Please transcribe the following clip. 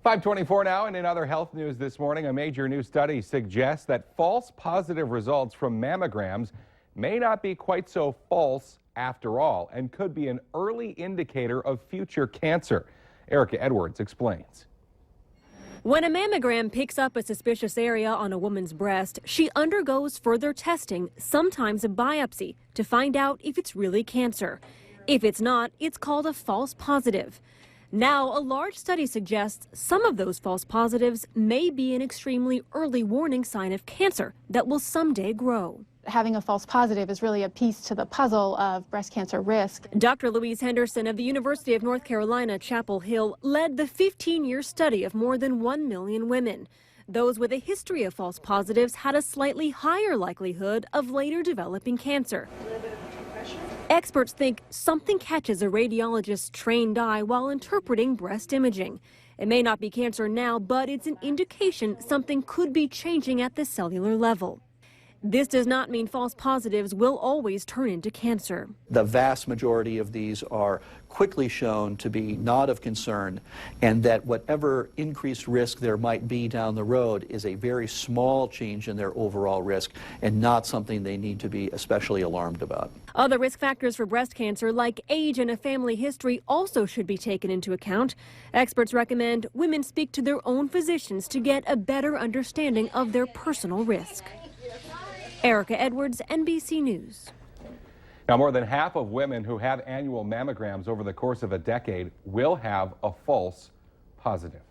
5:24 now, and in other health news this morning, a major new study suggests that false positive results from mammograms may not be quite so false after all and could be an early indicator of future cancer. Erica Edwards explains. When a mammogram picks up a suspicious area on a woman's breast, she undergoes further testing, sometimes a biopsy, to find out if it's really cancer. If it's not, it's called a false positive. Now, a large study suggests some of those false positives may be an extremely early warning sign of cancer that will someday grow. Having a false positive is really a piece to the puzzle of breast cancer risk. Dr. Louise Henderson of the University of North Carolina, Chapel Hill, led the 15-year study of more than 1 million women. Those with a history of false positives had a slightly higher likelihood of later developing cancer. Experts think something catches a radiologist's trained eye while interpreting breast imaging. It may not be cancer now, but it's an indication something could be changing at the cellular level. This does not mean false positives will always turn into cancer. The vast majority of these are quickly shown to be not of concern, and that whatever increased risk there might be down the road is a very small change in their overall risk and not something they need to be especially alarmed about. Other risk factors for breast cancer, like age and a family history, also should be taken into account. Experts recommend women speak to their own physicians to get a better understanding of their personal risk. Erica Edwards, NBC News. Now, more than half of women who have annual mammograms over the course of a decade will have a false positive.